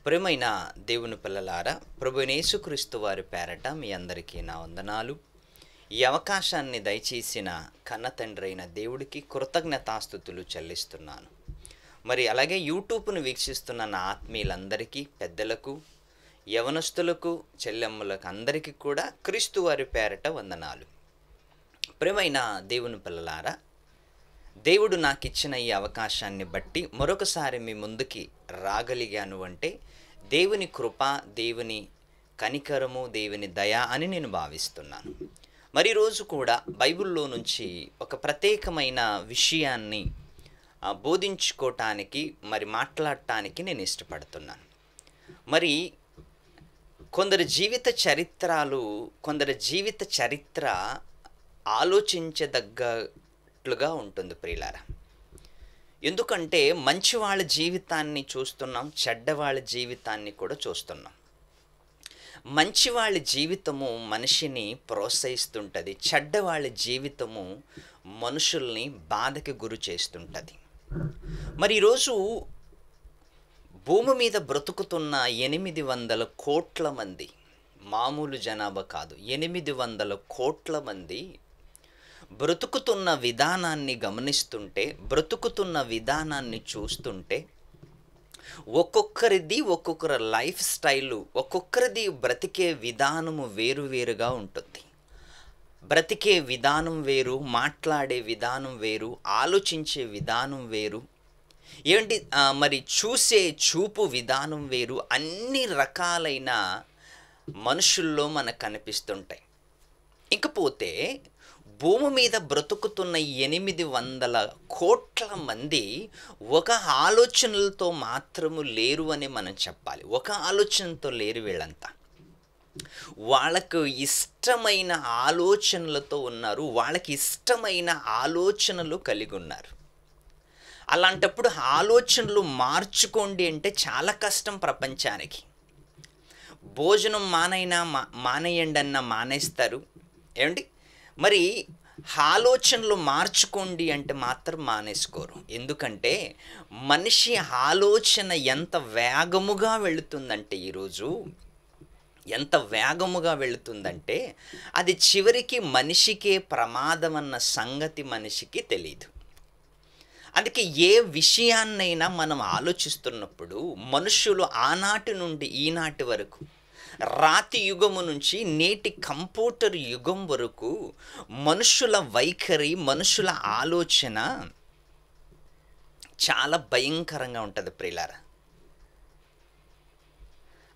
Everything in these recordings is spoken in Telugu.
ప్రియమైన దేవుని పిల్లలారా, ప్రభువైన యేసుక్రీస్తు వారి పేరట మీ అందరికీ నా వందనాలు. ఈ అవకాశాన్ని దయచేసిన కన్న తండ్రి అయిన దేవుడికి కృతజ్ఞతాస్తుతులు చెల్లిస్తున్నాను. మరి అలాగే యూట్యూబ్ను వీక్షిస్తున్న నా ఆత్మీయులందరికీ, పెద్దలకు, యవనస్తులకు, చెల్లెమ్మలకు అందరికీ కూడా క్రీస్తు వారి పేరట వందనాలు. ప్రియమైన దేవుని పిల్లలారా, దేవుడు నాకు ఇచ్చిన ఈ అవకాశాన్ని బట్టి మరొకసారి మీ ముందుకి రాగలిగాను అంటే దేవుని కృప, దేవుని కనికరము, దేవుని దయ అని నేను భావిస్తున్నాను. మరి రోజు కూడా బైబిల్లో నుంచి ఒక ప్రత్యేకమైన విషయాన్ని బోధించుకోవటానికి, మరి మాట్లాడటానికి నేను ఇష్టపడుతున్నాను. మరి కొందరి జీవిత చరిత్ర ఆలోచించదగ్గట్లుగా ఉంటుంది ప్రియులారా. ఎందుకంటే మంచి వాళ్ళ జీవితాన్ని చూస్తున్నాం, చెడ్డవాళ్ళ జీవితాన్ని కూడా చూస్తున్నాం. మంచి వాళ్ళ జీవితము మనిషిని ప్రోత్సహిస్తుంటుంది, చెడ్డవాళ్ళ జీవితము మనుషుల్ని బాధకి గురి చేస్తుంటుంది. మరి ఈరోజు భూమి మీద బ్రతుకుతున్న 800 కోట్ల మంది, మామూలు జనాభా కాదు, 800 కోట్ల మంది బ్రతుకుతున్న విధానాన్ని గమనిస్తుంటే, బ్రతుకుతున్న విధానాన్ని చూస్తుంటే, ఒక్కొక్కరి లైఫ్ స్టైలు, ఒక్కొక్కరిది బ్రతికే విధానము వేరువేరుగా ఉంటుంది. బ్రతికే విధానం వేరు, మాట్లాడే విధానం వేరు, ఆలోచించే విధానం వేరు, మరి చూసే చూపు విధానం వేరు. అన్ని రకాలైన మనుషుల్లో మనకు కనిపిస్తుంటాయి. ఇకపోతే భూమి మీద బ్రతుకుతున్న 800 కోట్ల మంది ఒక ఆలోచనలతో మాత్రము లేరు అని మనం చెప్పాలి. ఒక ఆలోచనతో లేరు వీళ్ళంతా. వాళ్ళకు ఇష్టమైన ఆలోచనలతో ఉన్నారు, వాళ్ళకి ఇష్టమైన ఆలోచనలు కలిగి ఉన్నారు. అలాంటప్పుడు ఆలోచనలు మార్చుకోండి అంటే చాలా కష్టం ప్రపంచానికి. భోజనం మానేయండి అన్న మానేస్తారు. ఏమండి? మరి ఆలోచనలు మార్చుకోండి అంటే మాత్రం మానేసుకోరు. ఎందుకంటే మనిషి ఆలోచన ఎంత వేగముగా వెళుతుందంటే, ఈరోజు ఎంత వేగముగా వెళుతుందంటే అది చివరికి మనిషికే ప్రమాదం అన్న సంగతి మనిషికి తెలియదు. అందుకే ఏ విషయాన్నైనా మనం ఆలోచిస్తున్నప్పుడు మనుషులు ఆనాటి నుండి ఈనాటి వరకు, రాతి యుగము నుంచి నేటి కంప్యూటర్ యుగం వరకు మనుషుల వైఖరి, మనుషుల ఆలోచన చాలా భయంకరంగా ఉంటుంది ప్రియులారా.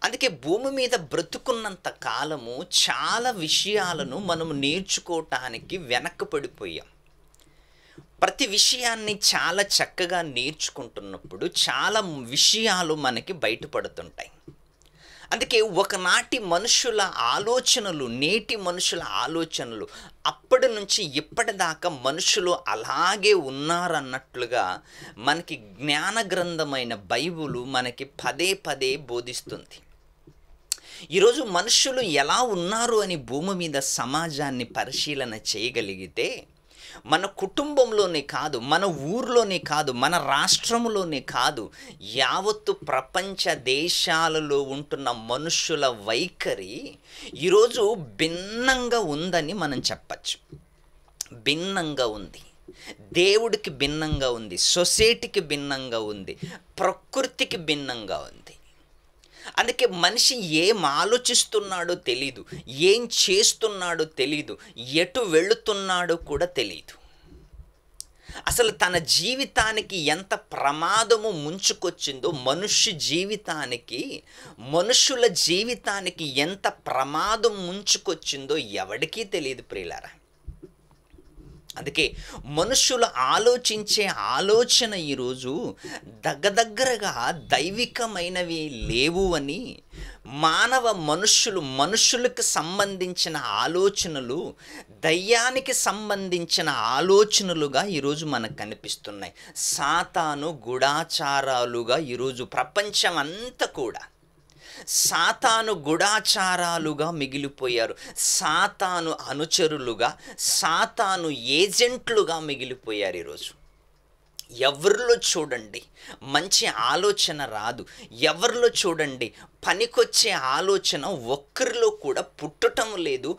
అందుకే భూమి మీద బ్రతుకున్నంత కాలము చాలా విషయాలను మనం నేర్చుకోవటానికి వెనకపడిపోయాం. ప్రతి విషయాన్ని చాలా చక్కగా నేర్చుకుంటున్నప్పుడు చాలా విషయాలు మనకి బయటపడుతుంటాయి. అందుకే ఒకనాటి మనుషుల ఆలోచనలు, నేటి మనుషుల ఆలోచనలు, అప్పటి నుంచి ఇప్పటిదాకా మనుషులు అలాగే ఉన్నారన్నట్లుగా మనకి జ్ఞాన గ్రంథమైన బైబిలు మనకి పదే పదే బోధిస్తుంది. ఈరోజు మనుషులు ఎలా ఉన్నారు అని భూమి మీద సమాజాన్ని పరిశీలన చేయగలిగితే, మన కుటుంబంలోనే కాదు, మన ఊర్లోనే కాదు, మన రాష్ట్రంలోనే కాదు, యావత్తు ప్రపంచ దేశాలలో ఉంటున్న మనుషుల వైఖరి ఈరోజు భిన్నంగా ఉందని మనం చెప్పచ్చు. భిన్నంగా ఉంది, దేవుడికి భిన్నంగా ఉంది, సొసైటీకి భిన్నంగా ఉంది, ప్రకృతికి భిన్నంగా ఉంది. అందుకే మనిషి ఏం ఆలోచిస్తున్నాడో తెలీదు, ఏం చేస్తున్నాడో తెలీదు, ఎటు వెళుతున్నాడో కూడా తెలీదు. అసలు తన జీవితానికి ఎంత ప్రమాదము ముంచుకొచ్చిందో, మనుషుల జీవితానికి ఎంత ప్రమాదం ముంచుకొచ్చిందో ఎవరికీ తెలియదు ప్రియులారా. అందుకే మనుషులు ఆలోచించే ఆలోచన ఈరోజు దగ్గరగా దైవికమైనవి లేవు అని, మనుషులకు సంబంధించిన ఆలోచనలు దయ్యానికి సంబంధించిన ఆలోచనలుగా ఈరోజు మనకు కనిపిస్తున్నాయి. సాతాను గూఢాచారాలుగా ఈరోజు ప్రపంచం అంతా కూడా సాతాను గూఢాచారాలుగా మిగిలిపోయారు. సాతాను అనుచరులుగా, సాతాను ఏజెంట్లుగా మిగిలిపోయారు ఈరోజు. ఎవరిలో చూడండి మంచి ఆలోచన రాదు. ఎవరిలో చూడండి పనికొచ్చే ఆలోచన ఒక్కరిలో కూడా పుట్టటం లేదు,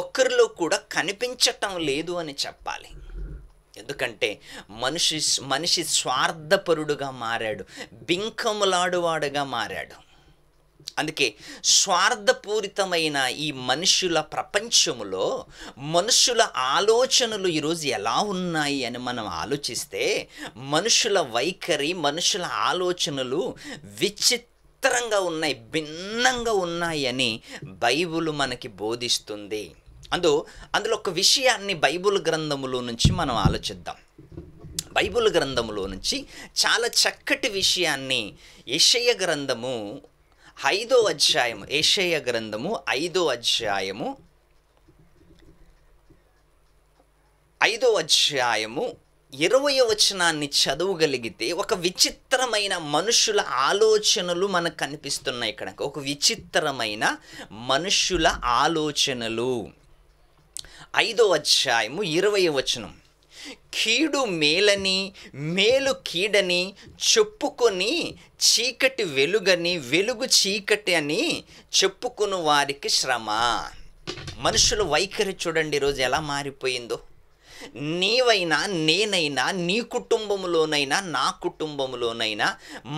ఒక్కరిలో కూడా కనిపించటం లేదు అని చెప్పాలి. ఎందుకంటే మనిషి స్వార్థపరుడుగా మారాడు, బింకములాడువాడుగా మారాడు. అందుకే స్వార్థపూరితమైన ఈ మనుషుల ప్రపంచములో మనుషుల ఆలోచనలు ఈరోజు ఎలా ఉన్నాయి అని మనం ఆలోచిస్తే, మనుషుల వైఖరి, మనుషుల ఆలోచనలు విచిత్రంగా ఉన్నాయి, భిన్నంగా ఉన్నాయి అని బైబిల్ మనకి బోధిస్తుంది. అందులో ఒక విషయాన్ని బైబిల్ గ్రంథములో నుంచి మనం ఆలోచిద్దాం. బైబిల్ గ్రంథములో నుంచి చాలా చక్కటి విషయాన్ని యెషయా గ్రంథము 5వ అధ్యాయము, యెషయా గ్రంథము 5వ అధ్యాయము 20వ వచనాన్ని చదవగలిగితే ఒక విచిత్రమైన మనుషుల ఆలోచనలు మనకు కనిపిస్తున్నాయి. ఇక్కడ ఒక విచిత్రమైన మనుషుల ఆలోచనలు. 5వ అధ్యాయము 20వ వచనం, కీడు మేలని మేలు కీడని చెప్పుకొని చీకటి వెలుగని వెలుగు చీకటి అని చెప్పుకుని వారికి శ్రమ. మనుషుల వైఖరి చూడండి ఈరోజు ఎలా మారిపోయిందో. నీవైనా నేనైనా, నీ కుటుంబంలోనైనా నా కుటుంబంలోనైనా,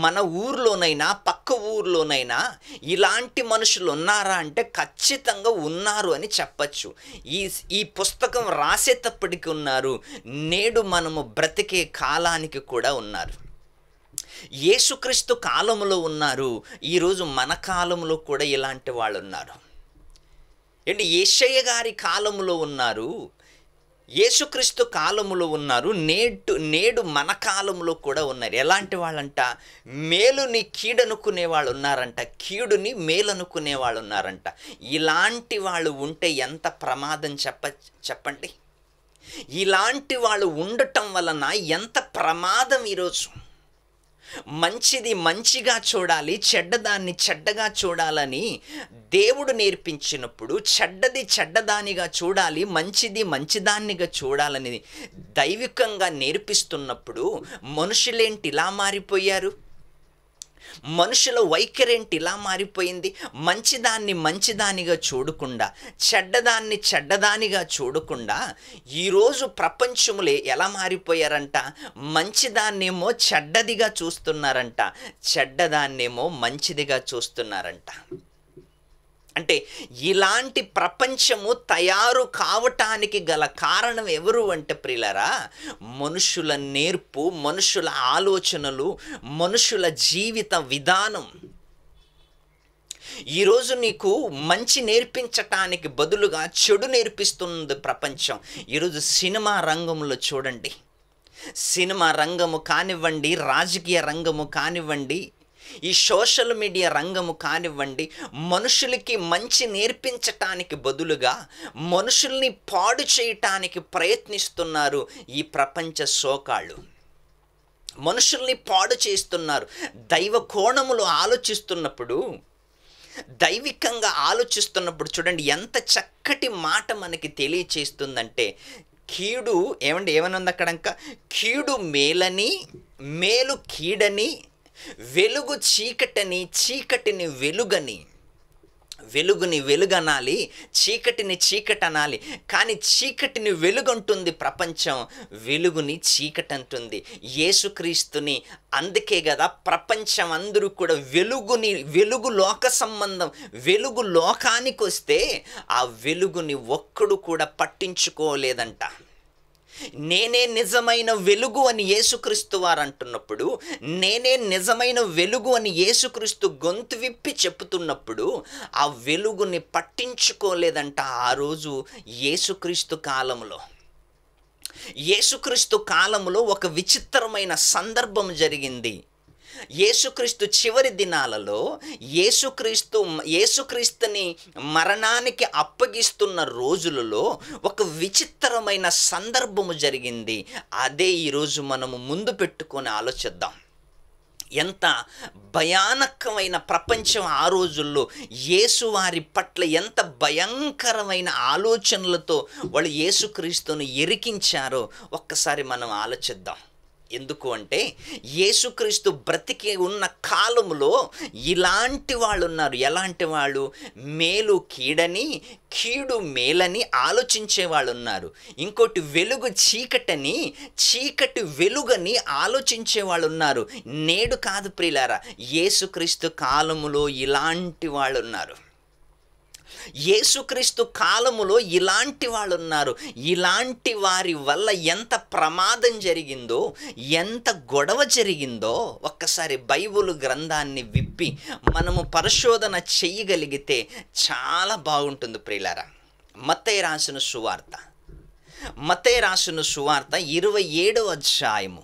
మన ఊర్లోనైనా పక్క ఊర్లోనైనా ఇలాంటి మనుషులు ఉన్నారా అంటే ఖచ్చితంగా ఉన్నారు అని చెప్పచ్చు. ఈ పుస్తకం రాసేటప్పటికి ఉన్నారు, నేడు మనము బ్రతికే కాలానికి కూడా ఉన్నారు. యేసుక్రీస్తు కాలంలో ఉన్నారు, ఈరోజు మన కాలంలో కూడా ఇలాంటి వాళ్ళు ఉన్నారు. ఏంటి, యెషయా గారి కాలంలో ఉన్నారు, యేసుక్రీస్తు కాలములో ఉన్నారు, నేడు మన కాలంలో కూడా ఉన్నారు. ఎలాంటి వాళ్ళంట, మేలుని కీడనుకునే వాళ్ళు ఉన్నారంట, కీడుని మేలనుకునే వాళ్ళు ఉన్నారంట. ఇలాంటి వాళ్ళు ఉంటే ఎంత ప్రమాదం చెప్పండి. ఇలాంటి వాళ్ళు ఉండటం వలన ఎంత ప్రమాదం ఈరోజు. మంచిది మంచిగా చూడాలి, చెడ్డదాన్ని చెడ్డగా చూడాలని దేవుడు నేర్పించినప్పుడు, చెడ్డది చెడ్డదానిగా చూడాలి, మంచిది మంచిదాన్నిగా చూడాలని దైవికంగా నేర్పిస్తున్నప్పుడు మనుషులేంటి ఇలా మారిపోయారు? మనుషుల వైఖరేంటి ఇలా మారిపోయింది? మంచిదాన్ని మంచిదానిగా చూడకుండా, చెడ్డదాన్ని చెడ్డదానిగా చూడకుండా ఈరోజు ప్రపంచములే ఎలా మారిపోయారంట? మంచిదాన్నేమో చెడ్డదిగా చూస్తున్నారంట, చెడ్డదాన్నేమో మంచిదిగా చూస్తున్నారంట. అంటే ఇలాంటి ప్రపంచము తయారు కావటానికి గల కారణం ఎవరు అంటే ప్రియులారా, మనుషుల నేర్పు, మనుషుల ఆలోచనలు, మనుషుల జీవిత విధానం. ఈరోజు నీకు మంచి నేర్పించటానికి బదులుగా చెడు నేర్పిస్తుంది ప్రపంచం. ఈరోజు సినిమా రంగంలో చూడండి, సినిమా రంగము కానివ్వండి, రాజకీయ రంగము కానివ్వండి, ఈ సోషల్ మీడియా రంగము కానివ్వండి, మనుషులకి మంచి నేర్పించటానికి బదులుగా మనుషుల్ని పాడు చేయటానికి ప్రయత్నిస్తున్నారు ఈ ప్రపంచ సోకాళ్ళు. మనుషుల్ని పాడు చేస్తున్నారు. దైవ కోణములో ఆలోచిస్తున్నప్పుడు, దైవికంగా ఆలోచిస్తున్నప్పుడు చూడండి ఎంత చక్కటి మాట మనకి తెలియచేస్తుందంటే, కీడు ఏమని ఉంది అక్కడంక, కీడు మేలని మేలు కీడని వెలుగు చీకటని చీకటిని వెలుగని. వెలుగుని వెలుగనాలి, చీకటిని చీకటనాలి. కానీ చీకటిని వెలుగంటుంది ప్రపంచం, వెలుగుని చీకటంటుంది. యేసుక్రీస్తుని అందుకే కదా ప్రపంచం అందరూ కూడా వెలుగు లోక సంబంధం, వెలుగు లోకానికి వస్తే ఆ వెలుగుని ఒక్కడు కూడా పట్టించుకోలేదంట. నేనే నిజమైన వెలుగు అని యేసుక్రీస్తు వారు అంటున్నప్పుడు, నేనే నిజమైన వెలుగు అని యేసుక్రీస్తు గొంతు విప్పి చెప్తున్నప్పుడు ఆ వెలుగుని పట్టించుకోలేదంట ఆ రోజు యేసుక్రీస్తు కాలంలో. యేసుక్రీస్తు కాలంలో ఒక విచిత్రమైన సందర్భం జరిగింది. యేసుక్రీస్తు చివరి దినాలలో యేసుక్రీస్తుని మరణానికి అప్పగిస్తున్న రోజులలో ఒక విచిత్రమైన సందర్భము జరిగింది. అదే ఈరోజు మనము ముందు పెట్టుకొని ఆలోచిద్దాం. ఎంత భయానకమైన ప్రపంచం ఆ రోజుల్లో, యేసువారి పట్ల ఎంత భయంకరమైన ఆలోచనలతో వాళ్ళు యేసుక్రీస్తును ఎరికించారో ఒక్కసారి మనం ఆలోచిద్దాం. ఎందుకు అంటే యేసుక్రీస్తు బ్రతికి ఉన్న కాలములో ఇలాంటి వాళ్ళు ఉన్నారు. ఎలాంటి వాళ్ళు? మేలు కీడని, కీడు మేలని ఆలోచించే వాళ్ళు ఉన్నారు. ఇంకోటి వెలుగు చీకటని, చీకటి వెలుగని ఆలోచించే వాళ్ళు ఉన్నారు. నేడు కాదు ప్రియులారా, యేసుక్రీస్తు కాలములో ఇలాంటి వాళ్ళు ఉన్నారు. యేసుక్రీస్తు కాలములో ఇలాంటి వాళ్ళు ఉన్నారు. ఇలాంటి వారి వల్ల ఎంత ప్రమాదం జరిగిందో, ఎంత గొడవ జరిగిందో ఒక్కసారి బైబిల్ గ్రంథాన్ని విప్పి మనము పరిశోధన చేయగలిగితే చాలా బాగుంటుంది ప్రియులారా. మత్తయి రాసిన సువార్త 27వ అధ్యాయము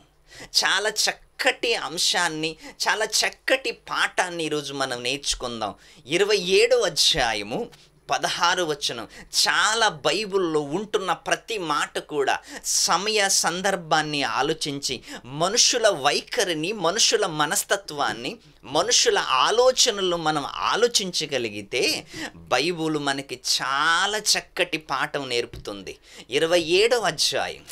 చాలా చక్కటి అంశాన్ని, చాలా చక్కటి పాఠాన్ని ఈరోజు మనం నేర్చుకుందాం. 27వ అధ్యాయము 16వ వచనం. చాలా బైబిల్లో ఉంటున్న ప్రతి మాట కూడా సమయ సందర్భాన్ని ఆలోచించి, మనుషుల వైఖరిని, మనుషుల మనస్తత్వాన్ని, మనుషుల ఆలోచనలు మనం ఆలోచించగలిగితే బైబిల్ మనకి చాలా చక్కటి పాఠం నేర్పుతుంది. 27వ అధ్యాయం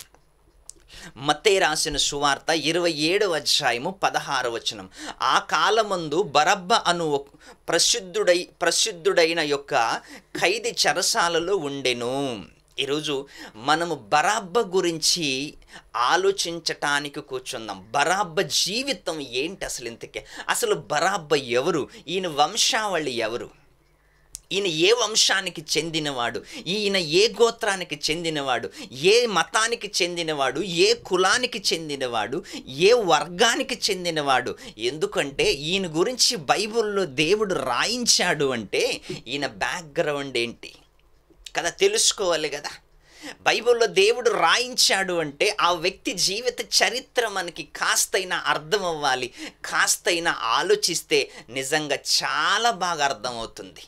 మత్తయి రాసిన సువార్త 27వ అధ్యాయము 16వ వచనం. ఆ కాలమందు బరబ్బ అను ప్రసిద్ధుడైన యొక్క ఖైదీ చెరసాలలో ఉండెను. ఈరోజు మనము బరబ్బ గురించి ఆలోచించటానికి కూర్చుందాం. బరబ్బ జీవితం ఏంటి అసలు? ఇంతకీ అసలు బరబ్బ ఎవరు? ఈయన వంశావళి ఎవరు? ఈయన ఏ వంశానికి చెందినవాడు? ఈయన ఏ గోత్రానికి చెందినవాడు? ఏ మతానికి చెందినవాడు? ఏ కులానికి చెందినవాడు? ఏ వర్గానికి చెందినవాడు? ఎందుకంటే ఈయన గురించి బైబిల్లో దేవుడు రాయించాడు అంటే ఈయన బ్యాక్గ్రౌండ్ ఏంటి కదా తెలుసుకోవాలి కదా. బైబిల్లో దేవుడు రాయించాడు అంటే ఆ వ్యక్తి జీవిత చరిత్ర మనకి కాస్తైనా అర్థం అవ్వాలి. కాస్తైనా ఆలోచిస్తే నిజంగా చాలా బాగా అర్థమవుతుంది.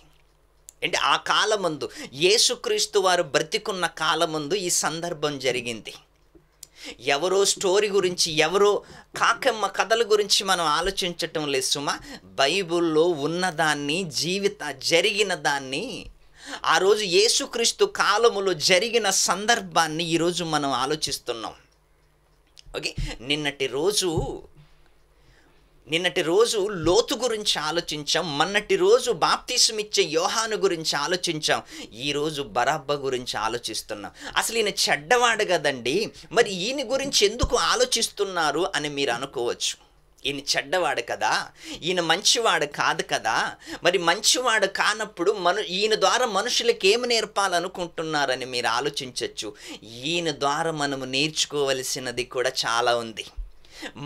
అంటే ఆ కాలమందు, యేసుక్రీస్తు వారు బ్రతికున్న కాలమందు ఈ సందర్భం జరిగింది. ఎవరో స్టోరీ గురించి, ఎవరో కాకమ్మ కథల గురించి మనం ఆలోచించటం లేదు సుమా. బైబిల్లో ఉన్నదాన్ని, జరిగిన దాన్ని, ఆ రోజు యేసుక్రీస్తు కాలములో జరిగిన సందర్భాన్ని ఈరోజు మనం ఆలోచిస్తున్నాం. ఓకే, నిన్నటి రోజు లోతు గురించి ఆలోచించాం. మొన్నటి రోజు బాప్తిసమిచ్చే యోహాను గురించి ఆలోచించాం. ఈరోజు బరబ్బ గురించి ఆలోచిస్తున్నాం. అసలు ఈయన చెడ్డవాడు కదండి, మరి ఈయన గురించి ఎందుకు ఆలోచిస్తున్నారు అని మీరు అనుకోవచ్చు. ఈయన చెడ్డవాడు కదా, ఈయన మంచివాడు కాదు కదా. మరి మంచివాడు కానప్పుడు ఈయన ద్వారా మనుషులకు ఏమి నేర్పాలనుకుంటున్నారని మీరు ఆలోచించవచ్చు. ఈయన ద్వారా మనము నేర్చుకోవలసినది కూడా చాలా ఉంది.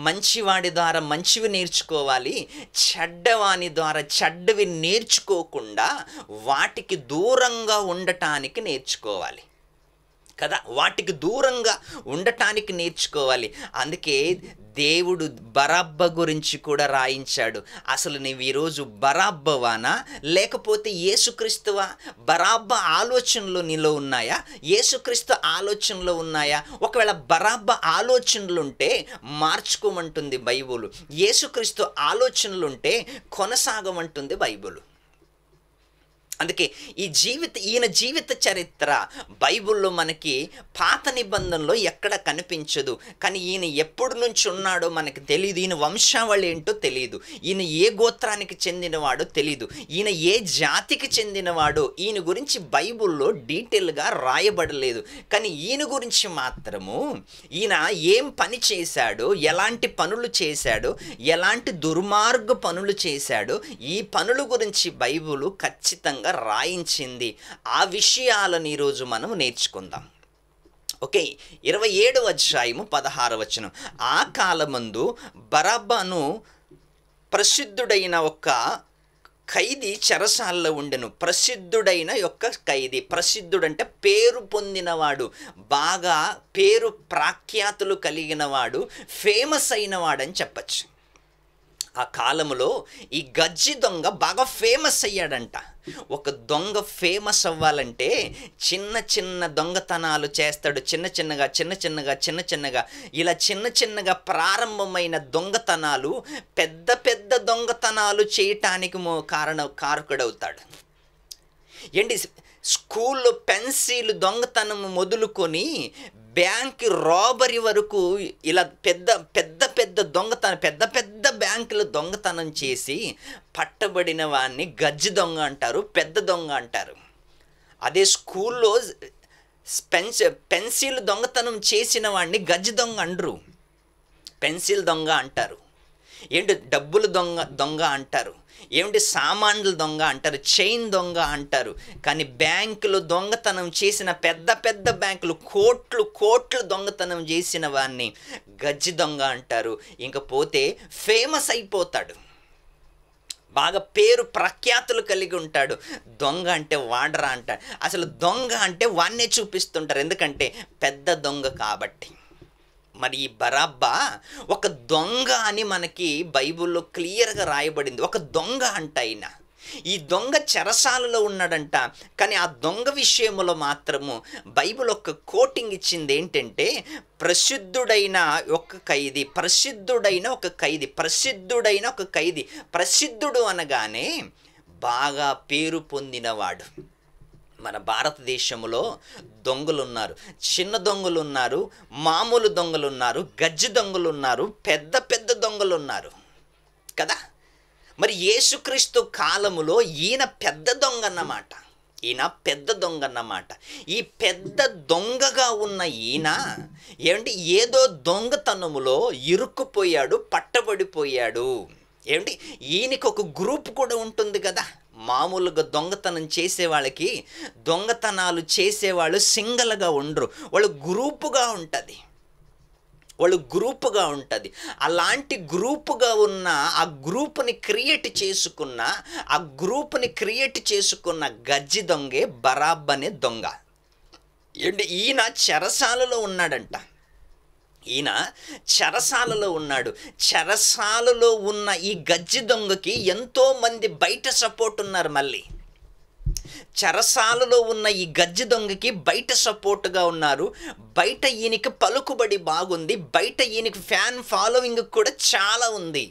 మంచివాడి ద్వారా మంచివి నేర్చుకోవాలి, చెడ్డవాని ద్వారా చెడ్డవి నేర్చుకోకుండా వాటికి దూరంగా ఉండటానికి నేర్చుకోవాలి కదా. వాటికి దూరంగా ఉండటానికి నేర్చుకోవాలి. అందుకే దేవుడు బరబ్బ గురించి కూడా రాయించాడు. అసలు నీవు ఈరోజు బరబ్బవానా లేకపోతే యేసుక్రీస్తువా? బరబ్బ ఆలోచనలు నీలో ఉన్నాయా? యేసుక్రీస్తు ఆలోచనలు ఉన్నాయా? ఒకవేళ బరబ్బ ఆలోచనలుంటే మార్చుకోమంటుంది బైబిల్. యేసుక్రీస్తు ఆలోచనలుంటే కొనసాగమంటుంది బైబిల్. అందుకే ఈయన జీవిత చరిత్ర బైబిల్లో మనకి పాత నిబంధనలో ఎక్కడ కనిపించదు. కానీ ఈయన ఎప్పటి నుంచి ఉన్నాడో మనకి తెలియదు. ఈయన వంశావళి ఏంటో తెలియదు. ఈయన ఏ గోత్రానికి చెందినవాడో తెలియదు. ఈయన ఏ జాతికి చెందినవాడో ఈయన గురించి బైబిల్లో డీటెయిల్గా రాయబడలేదు. కానీ ఈయన గురించి మాత్రము ఈయన ఏం పని చేశాడో, ఎలాంటి పనులు చేశాడో, ఎలాంటి దుర్మార్గ పనులు చేశాడో, ఈ పనుల గురించి బైబిల్ ఖచ్చితంగా రాయించింది. ఆ విషయాలను ఈరోజు మనం నేర్చుకుందాం. ఓకే, 27వ అధ్యాయము 16వ వచనం. ఆ కాలమందు బరబ్బను ప్రసిద్ధుడైన ఒక ఖైదీ చెరసాలలో ఉండెను. ప్రసిద్ధుడైన యొక్క ఖైదీ. ప్రసిద్ధుడంటే పేరు పొందినవాడు, బాగా పేరు ప్రాఖ్యాతులు కలిగినవాడు, ఫేమస్ అయినవాడు అని చెప్పచ్చు. ఆ కాలంలో ఈ గజ్జి దొంగ బాగా ఫేమస్ అయ్యాడంట. ఒక దొంగ ఫేమస్ అవ్వాలంటే చిన్న చిన్న దొంగతనాలు చేస్తాడు. చిన్నగా ఇలా చిన్నగా ప్రారంభమైన దొంగతనాలు పెద్ద పెద్ద దొంగతనాలు చేయటానికి కారకుడవుతాడు. ఏంటి, స్కూల్లో పెన్సిల్ దొంగతనం మొదలుకొని బ్యాంక్ రాబరీ వరకు ఇలా పెద్ద పెద్ద పెద్ద దొంగతనం, పెద్ద పెద్ద బ్యాంకులు దొంగతనం చేసి పట్టబడిన వాడిని గజ్జి దొంగ అంటారు, పెద్ద దొంగ అంటారు. అదే స్కూల్లో పెన్సిల్ దొంగతనం చేసిన వాడిని గజ్జి దొంగ అంటారు, పెన్సిల్ దొంగ అంటారు. ఏంటి డబ్బులు దొంగ అంటారు, ఏమిటి సామాన్లు దొంగ అంటారు, చైన్ దొంగ అంటారు. కానీ బ్యాంకులు దొంగతనం చేసిన పెద్ద పెద్ద బ్యాంకులు కోట్లు దొంగతనం చేసిన వాడిని గజ్జి దొంగ అంటారు. ఇంకపోతే ఫేమస్ అయిపోతాడు, బాగా పేరు ప్రఖ్యాతులు కలిగి ఉంటాడు. దొంగ అంటే వాడరా అంటాడు. అసలు దొంగ అంటే వాన్నే చూపిస్తుంటారు, ఎందుకంటే పెద్ద దొంగ కాబట్టి. మరి ఈ బరబ్బా ఒక దొంగ అని మనకి బైబిల్లో క్లియర్గా రాయబడింది. ఒక దొంగ అంట ఆయన. ఈ దొంగ చెరసాలలో ఉన్నాడంట. కానీ ఆ దొంగ విషయంలో మాత్రము బైబిల్ ఒక కోటింగ్ ఇచ్చింది ఏంటంటే, ప్రసిద్ధుడైన ఒక ఖైదీ, ప్రసిద్ధుడు అనగానే బాగా పేరు పొందినవాడు. మన భారతదేశంలో దొంగలు ఉన్నారు, చిన్న దొంగలు ఉన్నారు, మామూలు దొంగలు ఉన్నారు, గజ్జి దొంగలు ఉన్నారు, పెద్ద పెద్ద దొంగలు ఉన్నారు కదా. మరి యేసుక్రీస్తు కాలములో ఈయన పెద్ద దొంగ అన్నమాట. ఈ పెద్ద దొంగగా ఉన్న ఈయన ఏదో దొంగతనములో ఇరుక్కుపోయాడు, పట్టబడిపోయాడు. ఈయనకి ఒక గ్రూప్ కూడా ఉంటుంది కదా. మామూలుగా దొంగతనం చేసే వాళ్ళకి, దొంగతనాలు చేసేవాళ్ళు సింగల్గా ఉండరు, వాళ్ళు గ్రూపుగా ఉంటుంది. అలాంటి గ్రూపుగా ఉన్న ఆ గ్రూప్ని క్రియేట్ చేసుకున్న గజ్జి దొంగే బరబ్బా అనే దొంగ. ఈయన చెరసాలలో ఉన్నాడంట. చెరసాలలో ఉన్న ఈ గజ్జి దొంగకి ఎంతోమంది బయట సపోర్ట్ ఉన్నారు. మళ్ళీ చెరసాలలో ఉన్న ఈ గజ్జి దొంగకి బయట సపోర్ట్గా ఉన్నారు. బయట ఈయనకి పలుకుబడి బాగుంది, బయట ఈయనకి ఫ్యాన్ ఫాలోయింగ్ కూడా చాలా ఉంది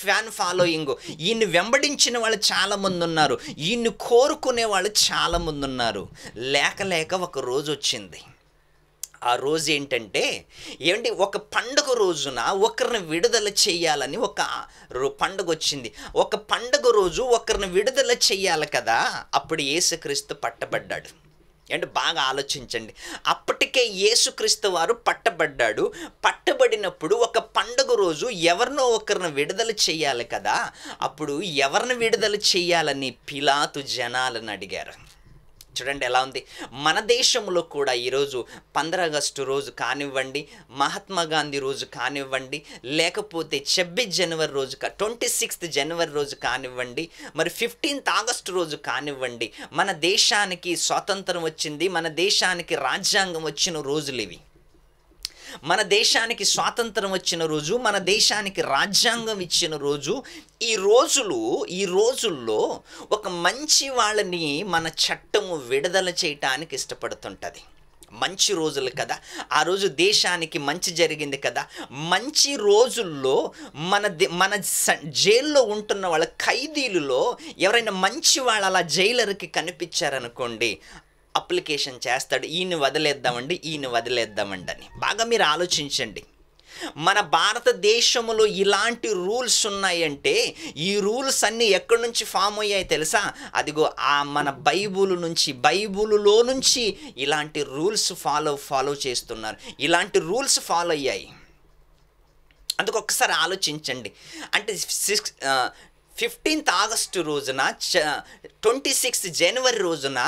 ఫ్యాన్ ఫాలోయింగ్. ఈయన్ని వెంబడించిన వాళ్ళు చాలామంది ఉన్నారు, ఈయన్ని కోరుకునే వాళ్ళు చాలామంది ఉన్నారు. లేక ఒక రోజు వచ్చింది. ఆ రోజు ఏంటంటే ఒక పండుగ రోజున ఒకరిని విడుదల చేయాలని ఒక పండుగ వచ్చింది. ఒక పండుగ రోజు ఒకరిని విడుదల చేయాలి కదా. అప్పుడు యేసుక్రీస్తు పట్టబడ్డాడు. బాగా ఆలోచించండి. అప్పటికే యేసుక్రీస్తు వారు పట్టబడినప్పుడు ఒక పండుగ రోజు ఎవరినో ఒకరిని విడుదల చేయాలి కదా. అప్పుడు ఎవరిని విడుదల చేయాలని పిలాతు జనాలను అడిగారు. చూడండి ఎలా ఉంది. మన దేశంలో కూడా ఈరోజు 15 ఆగస్టు రోజు కానివ్వండి, మహాత్మా గాంధీ రోజు కానివ్వండి, లేకపోతే 26 జనవరి రోజు 26 జనవరి రోజు కానివ్వండి, మరి 15 ఆగస్టు రోజు కానివ్వండి, మన దేశానికి స్వాతంత్రం వచ్చింది, మన దేశానికి రాజ్యాంగం వచ్చిన రోజులు ఇవి. మన దేశానికి స్వాతంత్రం వచ్చిన రోజు, మన దేశానికి రాజ్యాంగం ఇచ్చిన రోజు. ఈ రోజుల్లో ఒక మంచి వాళ్ళని మన చట్టము విడుదల చేయటానికి ఇష్టపడుతుంటుంది. మంచి రోజులు కదా, ఆ రోజు దేశానికి మంచి జరిగింది కదా. మంచి రోజుల్లో మన జైల్లో ఉంటున్న వాళ్ళ ఖైదీలలో ఎవరైనా మంచి వాళ్ళు అలా జైలర్కి కనిపించారనుకోండి, అప్లికేషన్ చేస్తాడు, ఈయన వదిలేద్దామండి అని. బాగా మీరు ఆలోచించండి. మన భారతదేశంలో ఇలాంటి రూల్స్ ఉన్నాయంటే ఈ రూల్స్ అన్నీ ఎక్కడి నుంచి ఫామ్ అయ్యాయి తెలుసా? అదిగో మన బైబులులో నుంచి ఇలాంటి రూల్స్ ఫాలో చేస్తున్నారు. ఇలాంటి రూల్స్ ఫాలో అయ్యాయి. అందుకు ఒక్కసారి ఆలోచించండి. అంటే 15 ఆగస్టు రోజున, 26 జనవరి రోజున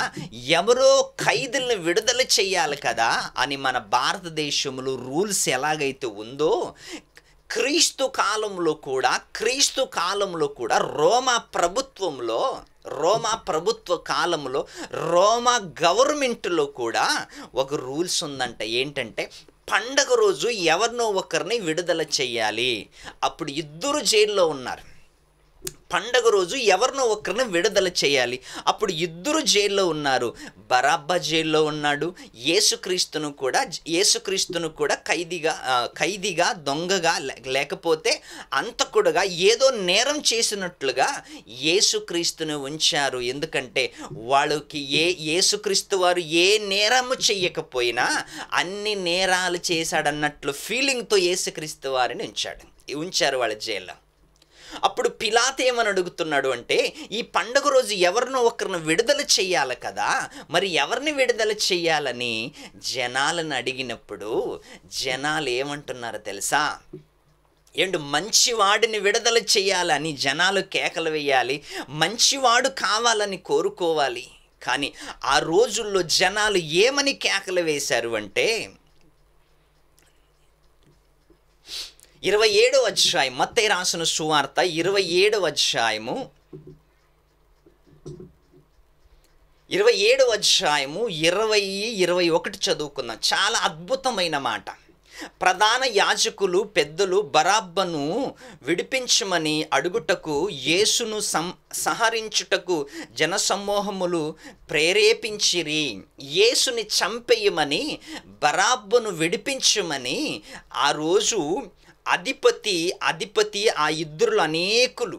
ఎవరో ఖైదీలను విడుదల చేయాలి కదా అని మన భారతదేశంలో రూల్స్ ఎలాగైతే ఉందో, క్రీస్తు కాలంలో కూడా రోమా ప్రభుత్వ కాలంలో రోమా గవర్నమెంట్లో కూడా ఒక రూల్స్ ఉందంట. ఏంటంటే పండగ రోజు ఎవరినో ఒకరిని విడుదల చేయాలి. అప్పుడు ఇద్దరు జైల్లో ఉన్నారు. పండగ రోజు ఎవరినో ఒకరిని విడుదల చేయాలి. అప్పుడు ఇద్దరు జైల్లో ఉన్నారు. బరబ్బా జైల్లో ఉన్నాడు. యేసుక్రీస్తును కూడా ఖైదీగా దొంగగా లేకపోతే అంతకుడుగా ఏదో నేరం చేసినట్లుగా యేసుక్రీస్తును ఉంచారు. ఎందుకంటే వాళ్ళకి యేసుక్రీస్తు వారు ఏ నేరము చెయ్యకపోయినా అన్ని నేరాలు చేశాడన్నట్లు ఫీలింగ్తో యేసుక్రీస్తు వారిని ఉంచారు వాళ్ళ జైల్లో. అప్పుడు పిలాతు ఏమని అడుగుతున్నాడు అంటే, ఈ పండుగ రోజు ఎవరినో ఒకరిని విడుదల చెయ్యాలి కదా, మరి ఎవరిని విడుదల చెయ్యాలని జనాలను అడిగినప్పుడు జనాలు ఏమంటున్నారో తెలుసా? మంచివాడిని విడుదల చెయ్యాలని జనాలు కేకలు వేయాలి, మంచివాడు కావాలని కోరుకోవాలి. కానీ ఆ రోజుల్లో జనాలు ఏమని కేకలు వేశారు అంటే, 27వ అధ్యాయం, మత్తయి రాసిన సువార్త 27వ అధ్యాయము 20-21 చదువుకుందాం. చాలా అద్భుతమైన మాట. ప్రధాన యాజకులు పెద్దలు బరబ్బను విడిపించమని అడుగుటకు యేసును సంహరించుటకు జనసమూహములు ప్రేరేపించిరి. యేసుని చంపేయమని బరబ్బను విడిపించమని ఆ రోజు అధిపతి ఆ ఇద్దరు అనేకులు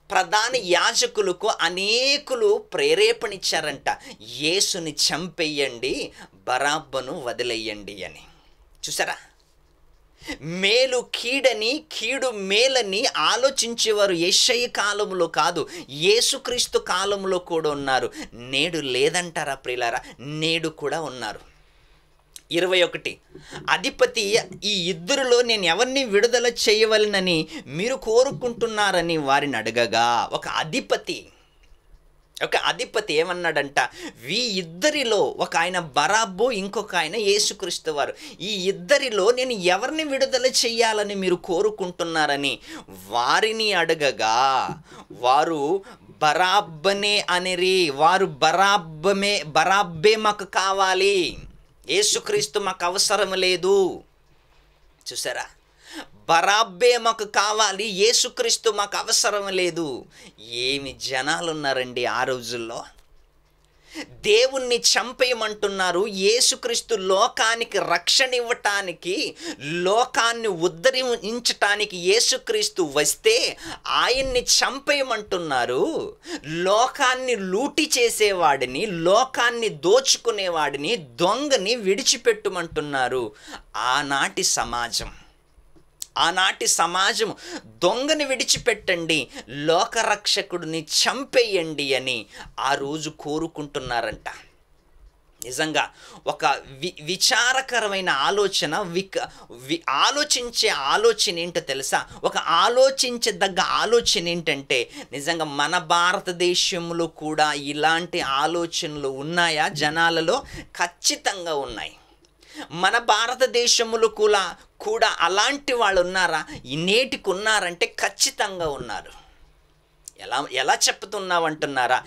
ప్రధాన యాజకులకు అనేకులు ప్రేరేపణ ఇచ్చారంట. యేసుని చంపేయండి, బరబ్బను వదిలేయండి అని. చూసారా? మేలు కీడని, కీడు మేలని ఆలోచించేవారు యెషయ కాలంలో కాదు, యేసుక్రీస్తు కాలంలో కూడా ఉన్నారు. నేడు లేదంటారా ప్రియులారా? నేడు కూడా ఉన్నారు. 21 అధిపతి ఈ ఇద్దరిలో నేను ఎవరిని విడుదల చేయవలనని మీరు కోరుకుంటున్నారని వారిని అడగగా ఒక అధిపతి ఏమన్నాడంట, ఈ ఇద్దరిలో ఒక ఆయన బరబ్బు, ఇంకొక ఆయన యేసుక్రీస్తు వారు, ఈ ఇద్దరిలో నేను ఎవరిని విడుదల చెయ్యాలని మీరు కోరుకుంటున్నారని వారిని అడగగా వారు బరబ్బనే అనిరి. వారు బరబ్బే మాకు కావాలి, యేసుక్రీస్తు మాకు అవసరం లేదు. చూసారా? బరబ్బే మాకు కావాలి, యేసుక్రీస్తు మాకు అవసరం లేదు. ఏమి జనాలు ఉన్నారండి ఆ రోజుల్లో. దేవుణ్ణి చంపేయమంటున్నారు. యేసుక్రీస్తు లోకానికి రక్షణ ఇవ్వటానికి, లోకాన్ని ఉద్ధరించటానికి యేసుక్రీస్తు వస్తే ఆయన్ని చంపేయమంటున్నారు. లోకాన్ని లూటి చేసేవాడిని, లోకాన్ని దోచుకునేవాడిని, దొంగని విడిచిపెట్టమంటున్నారు. ఆనాటి సమాజం దొంగని విడిచిపెట్టండి, లోకరక్షకుడిని చంపేయండి అని ఆ రోజు కోరుకుంటున్నారంట. నిజంగా ఒక విచారకరమైన ఆలోచన. ఆలోచించే ఆలోచన ఏంటో తెలుసా? ఒక ఆలోచించదగ్గ ఆలోచన ఏంటంటే, నిజంగా మన భారతదేశంలో కూడా ఇలాంటి ఆలోచనలు ఉన్నాయా జనాలలో? ఖచ్చితంగా ఉన్నాయి. మన భారతదేశంలో కూడా అలాంటి వాళ్ళు ఉన్నారా? నేటికి ఉన్నారంటే ఖచ్చితంగా ఉన్నారు. ఎలా చెప్తున్నావంటున్నారా?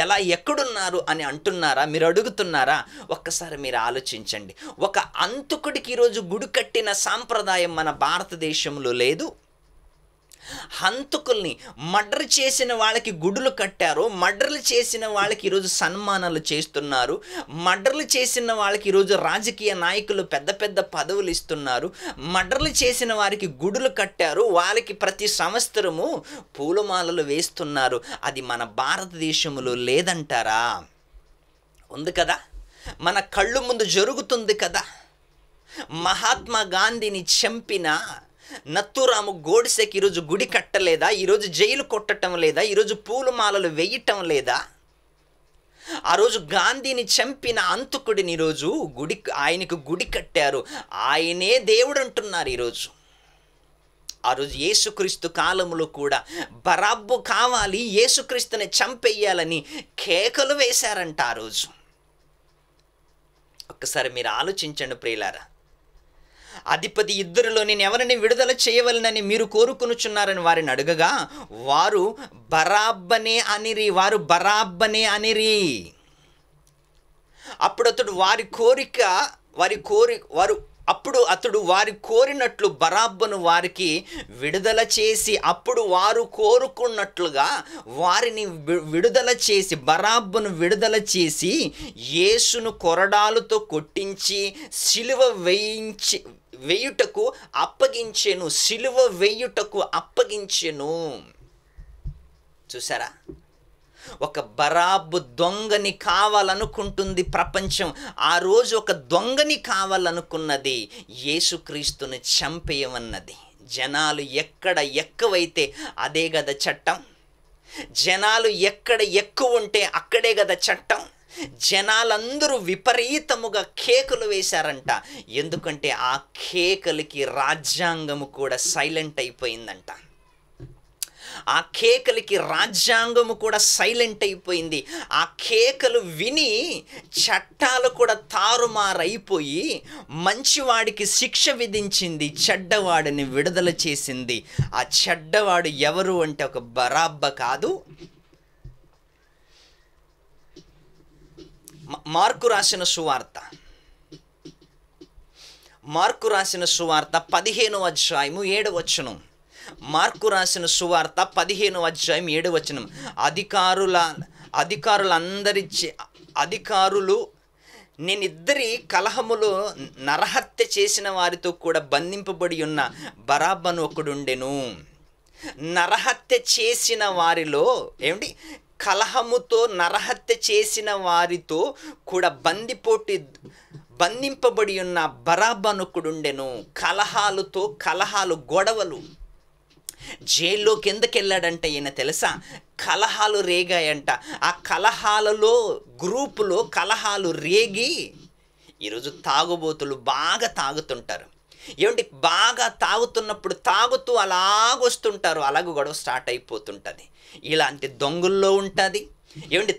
ఎలా ఎక్కడున్నారు అని అంటున్నారా? మీరు అడుగుతున్నారా? ఒక్కసారి మీరు ఆలోచించండి. ఒక అంతకుడికి ఈరోజు గుడి కట్టిన సాంప్రదాయం మన భారతదేశంలో లేదు. హంతకుల్ని మర్డర్ చేసిన వాళ్ళకి గుడులు కట్టారు. మర్డర్లు చేసిన వాళ్ళకి ఈరోజు సన్మానాలు చేస్తున్నారు. మర్డర్లు చేసిన వాళ్ళకి ఈరోజు రాజకీయ నాయకులు పెద్ద పెద్ద పదవులు ఇస్తున్నారు. మర్డర్లు చేసిన వారికి గుడులు కట్టారు. వాళ్ళకి ప్రతి సంవత్సరము పూలమాలలు వేస్తున్నారు. అది మన భారతదేశంలో లేదంటారా? ఉంది కదా, మన కళ్ళు ముందు జరుగుతుంది కదా. మహాత్మా గాంధీని చంపిన నత్తురాము గోడ్సేకి ఈరోజు గుడి కట్టలేదా? ఈరోజు జైలు కొట్టడం లేదా? ఈరోజు పూలమాలలు వేయటం లేదా? ఆ రోజు గాంధీని చంపిన అంతకుడిని ఈరోజు ఆయనకు గుడి కట్టారు. ఆయనే దేవుడు అంటున్నారు ఈరోజు. ఆ రోజు యేసుక్రీస్తు కాలంలో కూడా బరబ్బు కావాలి, యేసుక్రీస్తుని చంపేయాలని కేకలు వేశారంట ఆ రోజు. ఒక్కసారి మీరు ఆలోచించండి ప్రియులారా. అధిపతి ఇద్దరిలో నేను ఎవరిని విడుదల చేయవలనని మీరు కోరుకొనుచున్నారని వారిని అడగగా వారు బరబ్బనే అనిరి. అప్పుడు అతడు వారు అప్పుడు అతడు వారి కోరినట్లు బరబ్బను వారికి విడుదల చేసి, అప్పుడు వారు కోరుకున్నట్లుగా వారిని విడుదల చేసి, బరబ్బను విడుదల చేసి యేసును కొరడాలతో కొట్టించి సిలువ వేయుటకు అప్పగించెను. సిలువ వేయుటకు అప్పగించెను. చూసారా? ఒక బరాబు దొంగని కావాలనుకుంటుంది ప్రపంచం. ఆ రోజు ఒక దొంగని కావాలనుకున్నది యేసుక్రీస్తుని చంపేయమన్నది. జనాలు ఎక్కడ ఎక్కువైతే అదే కదా చట్టం. జనాలు ఎక్కడ ఎక్కువ ఉంటే అక్కడే కదా చట్టం. జనాలందరూ విపరీతముగా కేకలు వేశారంట. ఎందుకంటే ఆ కేకలకి రాజ్యాంగము కూడా సైలెంట్ అయిపోయిందంట. ఆ కేకలకి రాజ్యాంగము కూడా సైలెంట్ అయిపోయింది. ఆ కేకలు విని చట్టాలు కూడా తారుమారైపోయి మంచివాడికి శిక్ష విధించింది, చెడ్డవాడిని విడుదల చేసింది. ఆ చెడ్డవాడు ఎవరు అంటే ఒక బరబ్బ కాదు, మార్కు రాసిన సువార్త 15వ అధ్యాయము 7వ వచనం. మార్కు రాసిన సువార్త 15వ అధ్యాయం 7వ వచనం. అధికారులు నేనిద్దరి కలహములో నరహత్య చేసిన వారితో కూడా బంధింపబడి ఉన్న బరబ్బను ఒకడుండెను. నరహత్య చేసిన వారిలో కలహముతో నరహత్య చేసిన వారితో కూడా బంధింపబడి ఉన్న బరబ్బను ఒకడుండెను. కలహాలు, గొడవలు. జైల్లోకి ఎందుకు వెళ్ళాడంటే ఈయన తెలుసా? కలహాలు రేగాయంట. ఆ కలహాలలో గ్రూపులో కలహాలు రేగి, ఈరోజు తాగుబోతులు బాగా తాగుతుంటారు. బాగా తాగుతున్నప్పుడు తాగుతూ అలాగొస్తుంటారు, అలాగ గొడవ స్టార్ట్ అయిపోతుంటుంది. ఇలాంటి దొంగల్లో ఉంటుంది,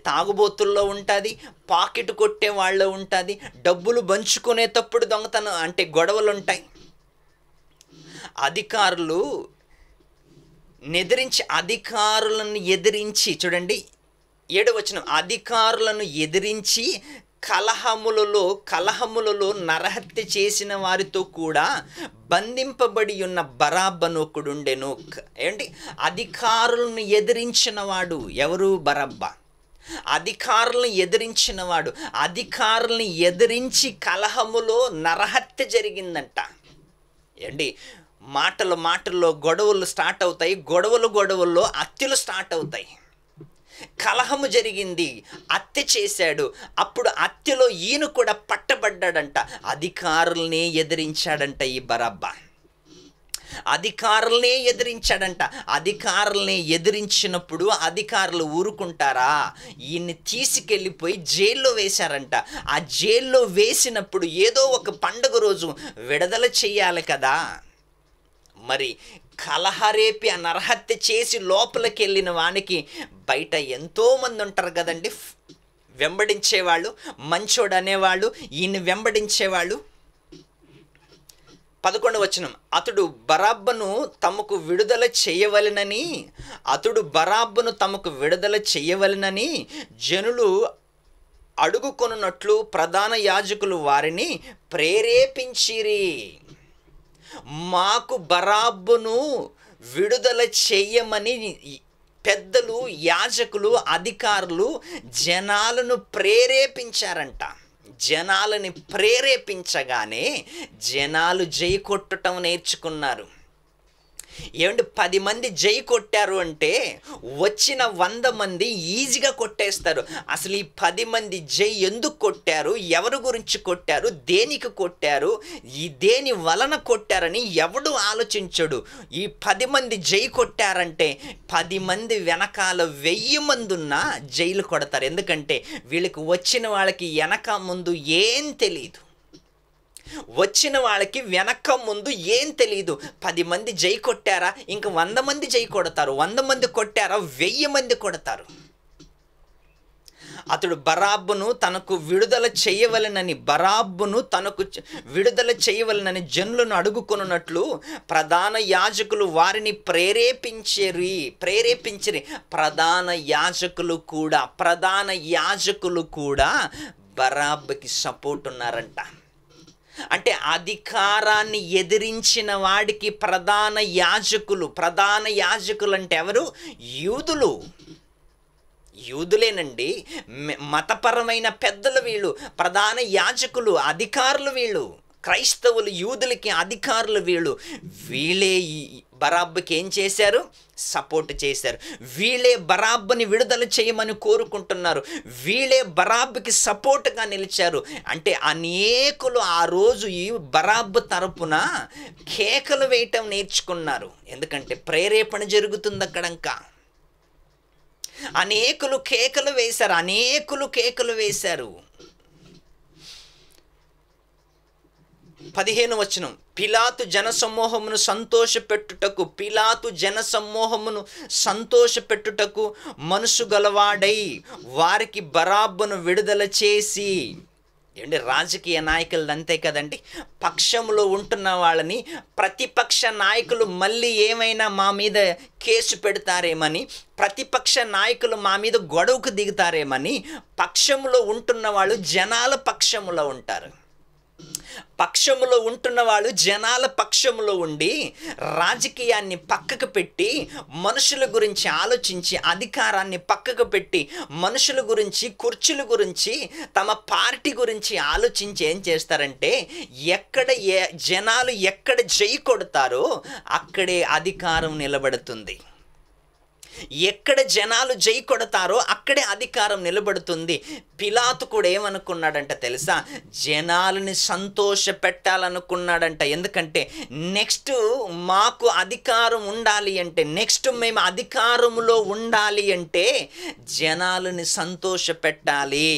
తాగుబోతుల్లో ఉంటుంది, పాకెట్ కొట్టే వాళ్ళలో ఉంటుంది, డబ్బులు పంచుకునేటప్పుడు దొంగతనం అంటే గొడవలు ఉంటాయి. అధికారులను ఎదిరించి చూడండి 7వ వచనం. అధికారులను ఎదిరించి కలహములలో నరహత్య చేసిన వారితో కూడా బంధింపబడి ఉన్న బరబ్బను ఒకడుండెను. అధికారులను ఎదిరించిన వాడు ఎవరు? బరబ్బ. అధికారులను ఎదిరించిన వాడు. అధికారులను ఎదిరించి కలహములో నరహత్య జరిగిందంట. మాటల్లో గొడవలు స్టార్ట్ అవుతాయి. గొడవల్లో హత్యలు స్టార్ట్ అవుతాయి. కలహము జరిగింది, హత్య చేశాడు. అప్పుడు హత్యలో ఈయన కూడా పట్టబడ్డాడంట. అధికారులనే ఎదిరించాడంట ఈ బరబ్బ. అధికారులనే ఎదిరించినప్పుడు అధికారులు ఊరుకుంటారా? ఈయన్ని తీసుకెళ్ళిపోయి జైల్లో వేశారంట. ఆ జైల్లో వేసినప్పుడు ఏదో ఒక పండుగ రోజు విడుదల చెయ్యాలి కదా. మరి కలహరేపి ఆ నరహత్య చేసి లోపలికి వెళ్ళిన వానికి బయట ఎంతోమంది ఉంటారు కదండి, వెంబడించేవాళ్ళు, మంచోడు అనేవాళ్ళు, ఈయన్ని వెంబడించేవాళ్ళు. 11వ వచనం. అతడు బరబ్బను తమకు విడుదల చేయవలెనని జనులు అడుగుకొనున్నట్లు ప్రధాన యాజకులు వారిని ప్రేరేపించిరి. మాకు బరబ్బను విడుదల చేయమని పెద్దలు, యాజకులు, అధికారులు జనాలను ప్రేరేపించారంట. జనాలని ప్రేరేపించగానే జనాలు జై కొట్టడం నేర్చుకున్నారు. 10 మంది జై కొట్టారు అంటే వచ్చిన 100 మంది ఈజీగా కొట్టేస్తారు. అసలు ఈ 10 మంది జై ఎందుకు కొట్టారు, ఎవరి గురించి కొట్టారు, దేనికి కొట్టారు, దేని వలన కొట్టారని ఎవడు ఆలోచించడు. ఈ 10 మంది జై కొట్టారంటే 10 మంది వెనకాల 1000 మంది ఉన్నా జైలు కొడతారు. ఎందుకంటే వీళ్ళకి వచ్చిన వాళ్ళకి వెనక ముందు ఏం తెలియదు. వచ్చిన వాళ్ళకి వెనక ముందు ఏం తెలియదు. 10 మంది జై కొట్టారా, ఇంక 100 మంది జై కొడతారు. 100 మంది కొట్టారా, 1000 మంది కొడతారు. అతడు బరబ్బను తనకు విడుదల చేయవలెనని జనులను అడుగుకొనున్నట్లు ప్రధాన యాజకులు వారిని ప్రేరేపించిరి. ప్రధాన యాజకులు కూడా బరబ్బకి సపోర్ట్ ఉన్నారంట. అంటే అధికారాన్ని ఎదిరించిన వాడికి ప్రధాన యాజకులు అంటే ఎవరు? యూదులు. యూదులేనండి. మతపరమైన పెద్దలు వీళ్ళు, ప్రధాన యాజకులు, అధికారులు వీళ్ళు. క్రైస్తవులు, యూదులకి అధికారులు వీళ్ళు. వీళ్ళే బరాబ్బుకి ఏం చేశారు? సపోర్ట్ చేశారు. వీళ్ళే బరాబ్బుని విడుదల చేయమని కోరుకుంటున్నారు. వీళ్ళే బరాబ్బుకి సపోర్ట్గా నిలిచారు. అంటే అనేకులు ఆ రోజు ఈ బరాబ్బు తరపున కేకలు వేయటం నేర్చుకున్నారు. ఎందుకంటే ప్రేరేపణ జరుగుతుంది అక్కడంకా. అనేకులు కేకలు వేశారు. 15వ వచనం, పిలాతు జనసమూహమును సంతోషపెట్టుటకు మనసు గలవాడై వారికి బరాబ్బును విడుదల చేసి. ఏంటి, రాజకీయ నాయకులు అంతే కదండి. పక్షంలో ఉంటున్న వాళ్ళని ప్రతిపక్ష నాయకులు మళ్ళీ ఏమైనా మా మీద కేసు పెడతారేమని, ప్రతిపక్ష నాయకులు మా మీద గొడవకు దిగుతారేమని పక్షంలో ఉంటున్న వాళ్ళు జనాల పక్షంలో ఉంటారు. పక్షములో ఉంటున్న వాళ్ళు జనాల పక్షములో ఉండి రాజకీయాన్ని పక్కకు పెట్టి మనుషుల గురించి ఆలోచించి, అధికారాన్ని పక్కకు పెట్టి మనుషుల గురించి, కుర్చీల గురించి, తమ పార్టీ గురించి ఆలోచించి ఏం చేస్తారంటే జనాలు ఎక్కడ జై కొడతారో అక్కడే అధికారం నిలబడుతుంది. ఎక్కడ జనాలు జై కొడతారో అక్కడే అధికారం నిలబడుతుంది. పిలాతు కూడా ఏమనుకున్నాడంట తెలుసా? జనాలని సంతోష పెట్టాలనుకున్నాడంట. ఎందుకంటే నెక్స్ట్ మాకు అధికారం ఉండాలి అంటే, నెక్స్ట్ మేము అధికారంలో ఉండాలి అంటే జనాలని సంతోష పెట్టాలి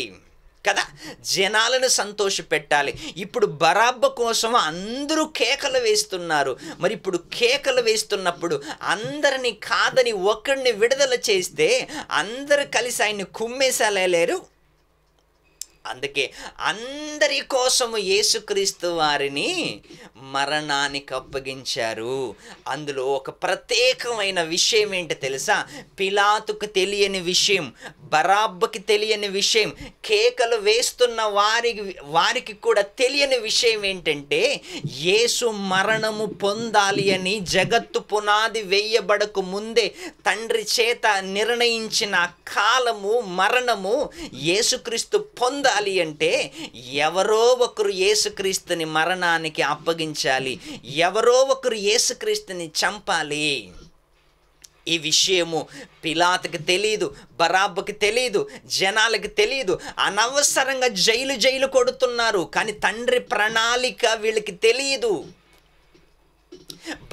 కదా, జనాలను సంతోష పెట్టాలి. ఇప్పుడు బరాబ్బ కోసం అందరూ కేకలు వేస్తున్నారు. మరి ఇప్పుడు కేకలు వేస్తున్నప్పుడు అందరినీ కాదని ఒక్కడిని విడుదల చేస్తే అందరూ కలిసి ఆయన్ని కుమ్మేసాలేరు. అందుకే అందరి కోసము యేసుక్రీస్తు వారిని మరణానికి అప్పగించారు. అందులో ఒక ప్రత్యేకమైన విషయం ఏంటి తెలుసా? పిలాతుకు తెలియని విషయం, బరాబ్బకి తెలియని విషయం, కేకలు వేస్తున్న వారికి కూడా తెలియని విషయం ఏంటంటే, యేసు మరణము పొందాలి అని జగత్తు పునాది వేయబడకు ముందే తండ్రి చేత నిర్ణయించిన కాలము, మరణము యేసుక్రీస్తు పొందాలి అంటే ఎవరో ఒకరు యేసుక్రీస్తుని మరణానికి అప్పగించాలి, ఎవరో ఒకరు యేసుక్రీస్తుని చంపాలి. ఈ విషయము పిలాతుకి తెలియదు, బరాబ్బకి తెలియదు, జనాలకి తెలియదు. అనవసరంగా జైలు కొడుతున్నారు. కానీ తండ్రి ప్రణాళిక వీళ్ళకి తెలియదు.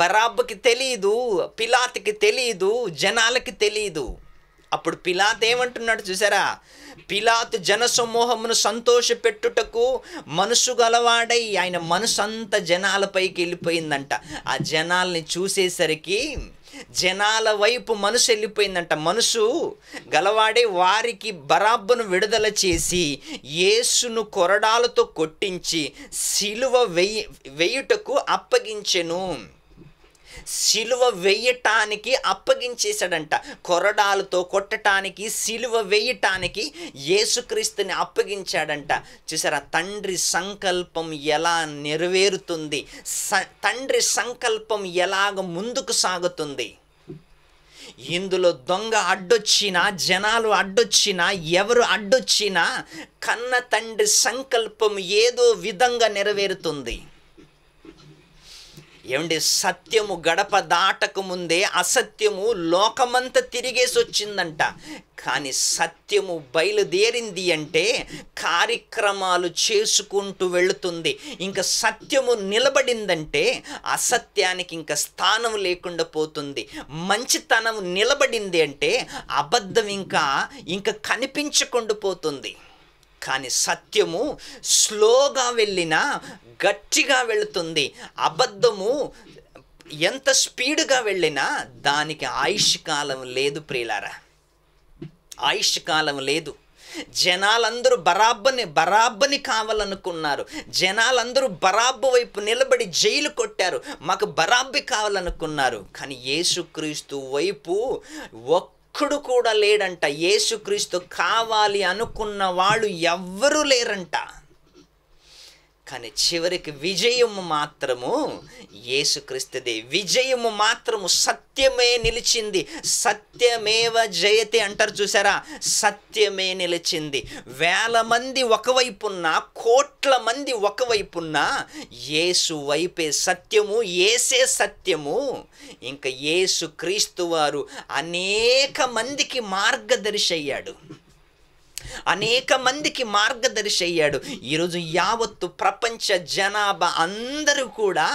బరాబ్బకి తెలియదు, పిలాతుకి తెలియదు, జనాలకి తెలియదు. అప్పుడు పిలాతు ఏమంటున్నాడు చూసారా? పిలాతు జనసమూహమును సంతోషపెట్టుటకు మనసు గలవాడై, ఆయన మనసు అంతా జనాలపైకి వెళ్ళిపోయిందంట. ఆ జనాల్ని చూసేసరికి జనాల వైపు మనసు వెళ్ళిపోయిందంట. మనసు గలవాడే వారికి బరాబ్బును విడుదల చేసి యేసును కొరడాలతో కొట్టించి సిలువ వేయుటకు అప్పగించెను. సిలువ వేయటానికి అప్పగించేశాడంట. కొరడాలతో కొట్టడానికి, సిలువ వేయటానికి యేసుక్రీస్తుని అప్పగించాడంట. చూసారా, తండ్రి సంకల్పం ఎలా నెరవేరుతుంది, తండ్రి సంకల్పం ఎలాగ ముందుకు సాగుతుంది. ఇందులో దొంగ అడ్డొచ్చినా, జనాలు అడ్డొచ్చినా, ఎవరు అడ్డొచ్చినా కన్న తండ్రి సంకల్పం ఏదో విధంగా నెరవేరుతుంది. ఏమండి, సత్యము గడప దాటక ముందే అసత్యము లోకమంతా తిరిగేసి వచ్చిందంట. కానీ సత్యము బయలుదేరింది అంటే కార్యక్రమాలు చేసుకుంటూ వెళుతుంది. ఇంకా సత్యము నిలబడిందంటే అసత్యానికి ఇంకా స్థానం లేకుండా పోతుంది. మంచితనం నిలబడింది అంటే అబద్ధం ఇంకా కనిపించకుండా పోతుంది. కానీ సత్యము స్లోగా వెళ్ళినా గట్టిగా వెళుతుంది. అబద్ధము ఎంత స్పీడ్గా వెళ్ళినా దానికి ఆయుష్కాలం లేదు ప్రియులారా, ఆయుష్కాలం లేదు. జనాలందరూ బరాబ్బని కావాలనుకున్నారు. జనాలందరూ బరాబ్బు వైపు నిలబడి జైలు కొట్టారు. మాకు బరాబ్బి కావాలనుకున్నారు. కానీ యేసుక్రీస్తు వైపు ఒక్కడు కూడా లేడంట. యేసుక్రీస్తు కావాలి అనుకున్న వాళ్ళు ఎవ్వరూ లేరంట. కానీ చివరికి విజయము మాత్రము యేసుక్రీస్తుదే. విజయము మాత్రము సత్యమే నిలిచింది. సత్యమేవ జయతే అంటారు చూసారా, సత్యమే నిలిచింది. వేల మంది ఒకవైపున్నా, కోట్ల మంది ఒకవైపున్నా యేసు వైపే సత్యము, యేసే సత్యము. ఇంకా యేసుక్రీస్తు వారు అనేక మందికి మార్గదర్శి అయ్యాడు, అనేక మందికి మార్గదర్శి అయ్యాడు. ఈరోజు యావత్తు ప్రపంచ జనాభా అందరూ కూడా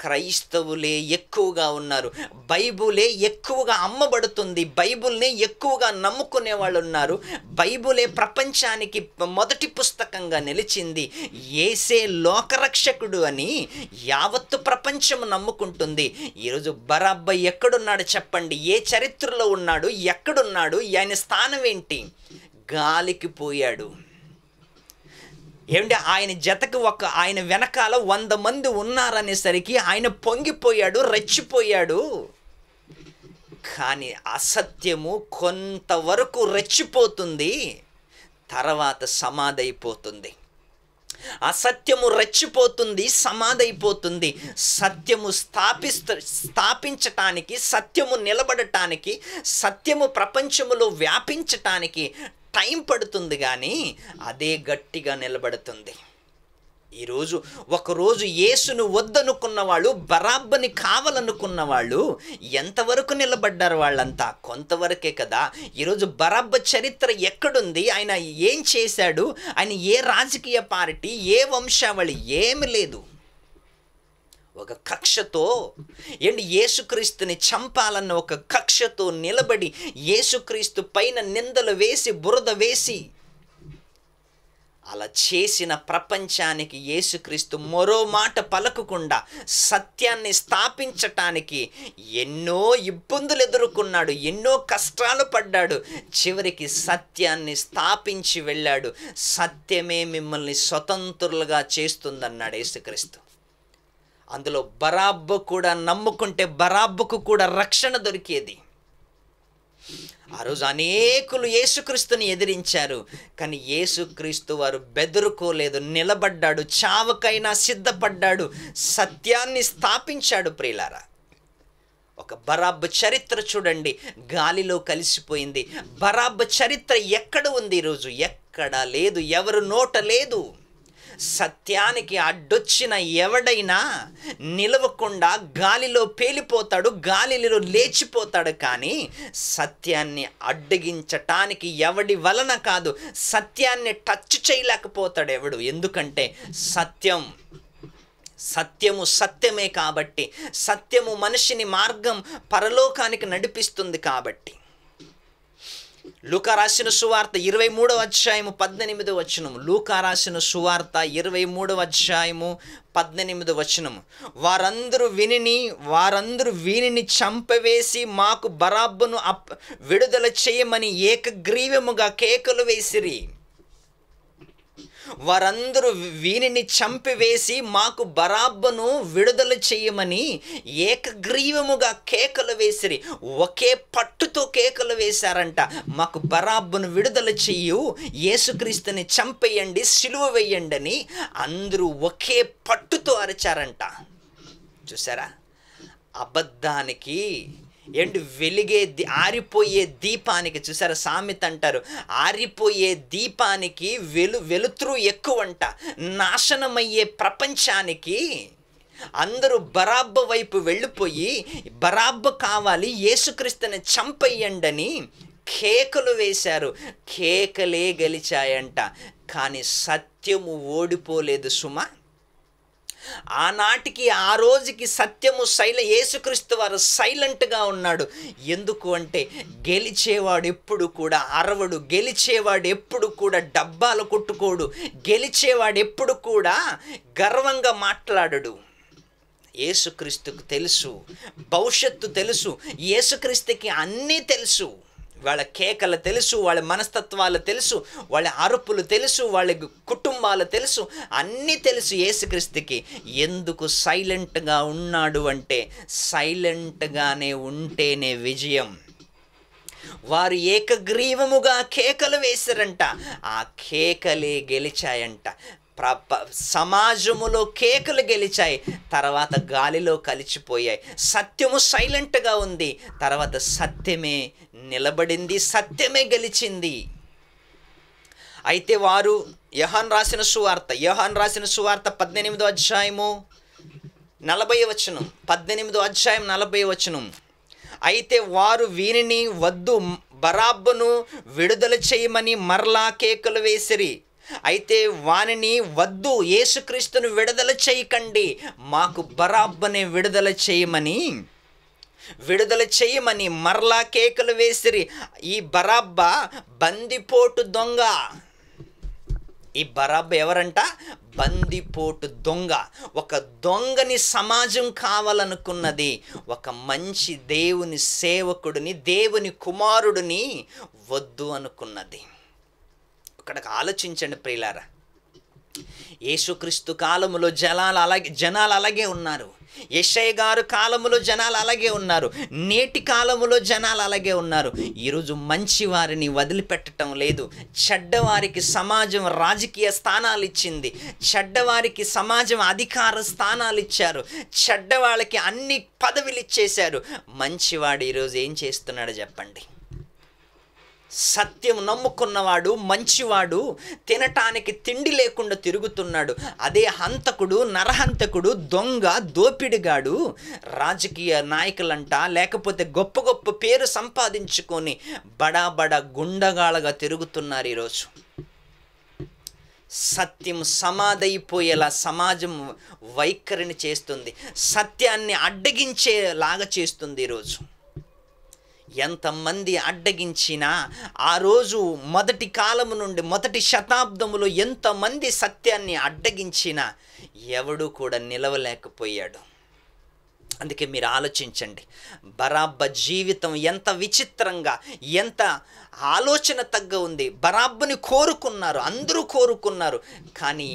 క్రైస్తవులే ఎక్కువగా ఉన్నారు. బైబులే ఎక్కువగా అమ్మబడుతుంది, బైబుల్నే ఎక్కువగా నమ్ముకునే వాళ్ళు ఉన్నారు. బైబులే ప్రపంచానికి మొదటి పుస్తకంగా నిలిచింది. యేసే లోకరక్షకుడు అని యావత్తు ప్రపంచం నమ్ముకుంటుంది. ఈరోజు బరబ్బా ఎక్కడున్నాడు చెప్పండి? ఏ చరిత్రలో ఉన్నాడు? ఎక్కడున్నాడు? ఆయన స్థానం ఏంటి? గాలికి పోయాడు. ఏమంటే ఆయన జతకు ఆయన వెనకాల 100 మంది ఉన్నారనేసరికి ఆయన పొంగిపోయాడు, రెచ్చిపోయాడు. కానీ అసత్యము కొంతవరకు రెచ్చిపోతుంది, తర్వాత సమాధైపోతుంది. అసత్యము రెచ్చిపోతుంది, సమాధైపోతుంది. సత్యము స్థాపించటానికి, సత్యము నిలబడటానికి, సత్యము ప్రపంచములో వ్యాపించటానికి టైం పడుతుంది, కానీ అదే గట్టిగా నిలబడుతుంది. ఈరోజు ఒకరోజు యేసును వద్దనుకున్న వాళ్ళు, బరబ్బని కావాలనుకున్న వాళ్ళు ఎంతవరకు నిలబడ్డారు? వాళ్ళంతా కొంతవరకే కదా. ఈరోజు బరబ్బ చరిత్ర ఎక్కడుంది? ఆయన ఏం చేశాడు? ఆయన ఏ రాజకీయ పార్టీ, ఏ వంశావళి? ఏమి లేదు. ఒక కక్షతో యేసుక్రీస్తుని చంపాలన్న ఒక కక్షతో నిలబడి యేసుక్రీస్తు పైన నిందలు వేసి, బురద వేసి అలా చేసిన ప్రపంచానికి యేసుక్రీస్తు మరో మాట పలకకుండా సత్యాన్ని స్థాపించటానికి ఎన్నో ఇబ్బందులు ఎదుర్కొన్నాడు, ఎన్నో కష్టాలు పడ్డాడు. చివరికి సత్యాన్ని స్థాపించి వెళ్ళాడు. సత్యమే మిమ్మల్ని స్వతంత్రులుగా చేస్తుందన్నాడు యేసుక్రీస్తు. అందులో బరబ్బ కూడా నమ్ముకుంటే బరబ్బకు కూడా రక్షణ దొరికేది. ఆ రోజు అనేకులు యేసుక్రీస్తుని ఎదిరించారు, కానీ యేసుక్రీస్తు వారు బెదురుకోలేదు, నిలబడ్డాడు, చావుకైనా సిద్ధపడ్డాడు, సత్యాన్ని స్థాపించాడు. ప్రియులారా, ఒక బరబ్బ చరిత్ర చూడండి, గాలిలో కలిసిపోయింది. బరబ్బ చరిత్ర ఎక్కడ ఉంది ఈరోజు? ఎక్కడా లేదు, ఎవరు నోట లేదు. సత్యానికి అడ్డొచ్చిన ఎవడైనా నిలవకుండా గాలిలో పేలిపోతాడు, గాలిలో లేచిపోతాడు. కానీ సత్యాన్ని అడ్డగించటానికి ఎవడి వలన కాదు, సత్యాన్ని టచ్ చేయలేకపోతాడు ఎవడు. ఎందుకంటే సత్యము సత్యమే కాబట్టి, సత్యము మనిషిని మార్గం పరలోకానికి నడిపిస్తుంది కాబట్టి. లూకా రాసిన సువార్త 23వ అధ్యాయము 18వ వచనము. లూకా రాసిన సువార్త 23వ అధ్యాయము 18వ వచనము. వారందరూ వీనిని చంపవేసి మాకు బరబ్బను విడుదల చేయమని ఏకగ్రీవముగా కేకలు వేసిరి. వారందరూ వీనిని చంపివేసి మాకు బరబ్బను విడుదల చేయమని ఏకగ్రీవముగా కేకలు వేసిరి. ఒకే పట్టుతో కేకలు వేశారంట. మాకు బరబ్బను విడుదల చెయ్యు, యేసుక్రీస్తుని చంపేయండి, సిలువ వేయండి అని అందరూ ఒకే పట్టుతో అరిచారంట. చూసారా? అబద్ధానికి వెలిగే ఆరిపోయే దీపానికి, చూసారా సామెత అంటారు, ఆరిపోయే దీపానికి వెలుతురు ఎక్కువంట. నాశనమయ్యే ప్రపంచానికి అందరూ బరబ్బ వైపు వెళ్ళిపోయి బరబ్బ కావాలి, యేసుక్రీస్తుని చంపేయండి అని కేకలు వేశారు. కేకలే గెలిచాయంట, కానీ సత్యము ఓడిపోలేదు సుమా. ఆనాటికి ఆ రోజుకి సత్యము యేసుక్రీస్తు వారు సైలెంట్గా ఉన్నాడు. ఎందుకు అంటే గెలిచేవాడు ఎప్పుడు కూడా అరవడు, గెలిచేవాడు ఎప్పుడు కూడా డబ్బాలు కొట్టుకోడు, గెలిచేవాడు ఎప్పుడు కూడా గర్వంగా మాట్లాడడు. యేసుక్రీస్తుకు తెలుసు, భవిష్యత్తు తెలుసు, యేసుక్రీస్తుకి అన్నీ తెలుసు. వాళ్ళ కేకలు తెలుసు, వాళ్ళ మనస్తత్వాలు తెలుసు, వాళ్ళ అరుపులు తెలుసు, వాళ్ళ కుటుంబాలు తెలుసు, అన్నీ తెలుసు యేసుక్రీస్తుకి. ఎందుకు సైలెంట్గా ఉన్నాడు అంటే సైలెంట్గానే ఉంటేనే విజయం. వారు ఏకగ్రీవముగా కేకలు వేశారంట, ఆ కేకలే గెలిచాయంట. సమాజములో కేకలు గెలిచాయి, తర్వాత గాలిలో కలిసిపోయాయి. సత్యము సైలెంట్గా ఉంది, తర్వాత సత్యమే నిలబడింది, సత్యమే గెలిచింది. అయితే వారు యోహాను రాసిన సువార్త 18వ అధ్యాయము 40వ వచనం, 18వ అధ్యాయం 40వ వచనం. అయితే వారు వీరిని వద్దు, బరబ్బను విడుదల చేయమని మరలా కేకలు వేసిరి. అయితే వానిని వద్దు, యేసుక్రీస్తును విడుదల చేయకండి, మాకు బరబ్బనే విడుదల చేయమని మరలా కేకలు వేసిరి. ఈ బరబ్బ బందిపోటు దొంగ. ఈ బరబ్బ ఎవరంట? బందిపోటు దొంగ. ఒక దొంగని సమాజం కావాలనుకున్నది, ఒక మంచి దేవుని సేవకుడిని, దేవుని కుమారుడిని వద్దు అనుకున్నది. ఇక్కడికి ఆలోచించండి ప్రియులారా. యేసుక్రీస్తు కాలములో జనాలు అలాగే ఉన్నారు. యెషయా గారు కాలములో జనాలు అలాగే ఉన్నారు. నేటి కాలములో జనాలు అలాగే ఉన్నారు. ఈరోజు మంచి వారిని వదిలిపెట్టడం లేదు. చెడ్డవారికి సమాజం రాజకీయ స్థానాలు ఇచ్చింది, చెడ్డవారికి సమాజం అధికార స్థానాలు ఇచ్చారు, చెడ్డవాళ్ళకి అన్ని పదవులు ఇచ్చేశారు. మంచివాడు ఈరోజు ఏం చేస్తున్నాడో చెప్పండి? సత్యం నమ్ముకున్నవాడు, మంచివాడు తినటానికి తిండి లేకుండా తిరుగుతున్నాడు. అదే హంతకుడు, నరహంతకుడు, దొంగ, దోపిడిగాడు రాజకీయ నాయకులంట, లేకపోతే గొప్ప గొప్ప పేరు సంపాదించుకొని బడా గుండగాళ్ళగా తిరుగుతున్నారు ఈరోజు. సత్యం సమాధైపోయేలా సమాజం వైఖరిని చేస్తుంది, సత్యాన్ని అడ్డగించేలాగా చేస్తుంది ఈరోజు. ఎంతమంది అడ్డగించినా, ఆ రోజు మొదటి కాలము నుండి మొదటి శతాబ్దములో ఎంతమంది సత్యాన్ని అడ్డగించినా ఎవడు కూడా నిలవలేకపోయాడు. అందుకే మీరు ఆలోచించండి, బరబ్బ జీవితం ఎంత విచిత్రంగా, ఎంత ఆలోచన తగ్గ ఉంది. బరబ్బని కోరుకున్నారు, అందరూ కోరుకున్నారు, కానీ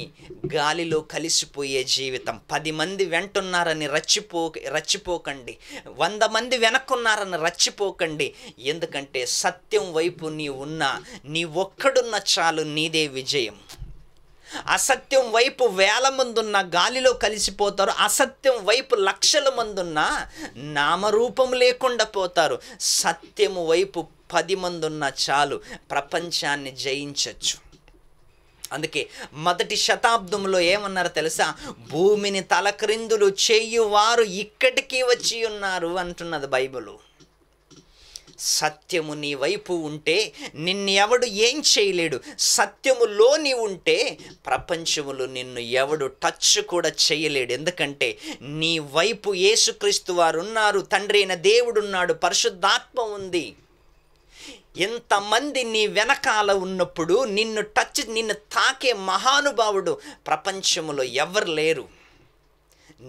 గాలిలో కలిసిపోయే జీవితం. 10 మంది వెంటున్నారని రచ్చిపోకండి, 100 మంది వెనక్కున్నారని రచ్చిపోకండి. ఎందుకంటే సత్యం వైపు నీ ఒక్కడున్న చాలు, నీదే విజయం. అసత్యం వైపు 1000 మంది ఉన్న గాలిలో కలిసిపోతారు, అసత్యం వైపు 1,00,000 మంది ఉన్న నామరూపం లేకుండా పోతారు. సత్యము వైపు 10 మంది ఉన్న చాలు, ప్రపంచాన్ని జయించవచ్చు. అందుకే మొదటి శతాబ్దంలో ఏమన్నారో తెలుసా? భూమిని తలక్రిందులు చేయువారు ఇక్కడికి వచ్చి ఉన్నారు అంటున్నది బైబిలు. సత్యము నీ వైపు ఉంటే నిన్నెవడు ఏం చేయలేడు. సత్యములో నీ ఉంటే ప్రపంచములో నిన్ను ఎవడు టచ్ కూడా చేయలేడు. ఎందుకంటే నీ వైపు యేసుక్రీస్తు వారు ఉన్నారు, తండ్రి అయిన దేవుడు ఉన్నాడు, పరిశుద్ధాత్మ ఉంది. ఎంతమంది నీ వెనకాల ఉన్నప్పుడు నిన్ను తాకే మహానుభావుడు ప్రపంచములో ఎవరు లేరు.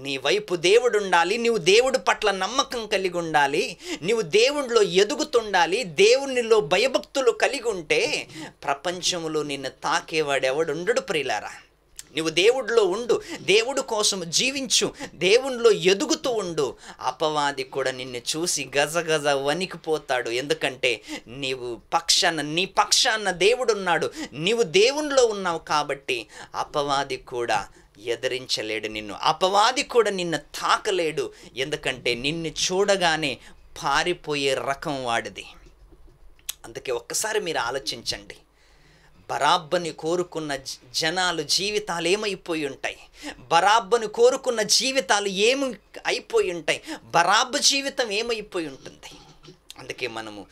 నీ వైపు దేవుడు ఉండాలి, నీవు దేవుడి పట్ల నమ్మకం కలిగి ఉండాలి, నీవు దేవుడిలో ఎదుగుతుండాలి, దేవునిలో భయభక్తులు కలిగి ఉంటే ప్రపంచంలో నిన్ను తాకేవాడు ఎవడు ఉండడు ప్రియులారా. నువ్వు దేవుడిలో ఉండు, దేవుడి కోసం జీవించు, దేవునిలో ఎదుగుతూ ఉండు. అపవాది కూడా నిన్ను చూసి గజగజ వణికిపోతాడు. ఎందుకంటే నీ పక్షాన దేవుడున్నాడు, నీవు దేవునిలో ఉన్నావు కాబట్టి అపవాది కూడా ఎదిరించలేడు నిన్ను, అపవాది కూడా నిన్ను తాకలేడు. ఎందుకంటే నిన్ను చూడగానే పారిపోయే రకం వాడిది. అందుకే ఒక్కసారి మీరు ఆలోచించండి, బరబ్బని కోరుకున్న జనాలు జీవితాలు ఏమైపోయి ఉంటాయి, బరబ్బని కోరుకున్న జీవితాలు ఏమి అయిపోయి ఉంటాయి, బరబ్బ జీవితం ఏమైపోయి ఉంటుంది. అందుకే మనము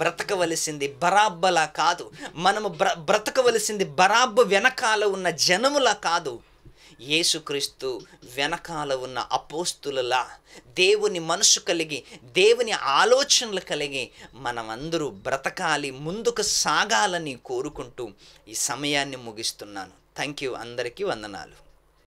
బ్రతకవలసింది బరబ్బలా కాదు, మనము బ్రతకవలసింది బరబ్బ వెనకాల ఉన్న జనములా కాదు, యేసుక్రీస్తు వెనకాల ఉన్న అపోస్తులలా దేవుని మనసు కలిగి, దేవుని ఆలోచనలు కలిగి మనమందరూ బ్రతకాలి, ముందుకు సాగాలని కోరుకుంటూ ఈ సమయాన్ని ముగిస్తున్నాను. Thank you. అందరికీ వందనాలు.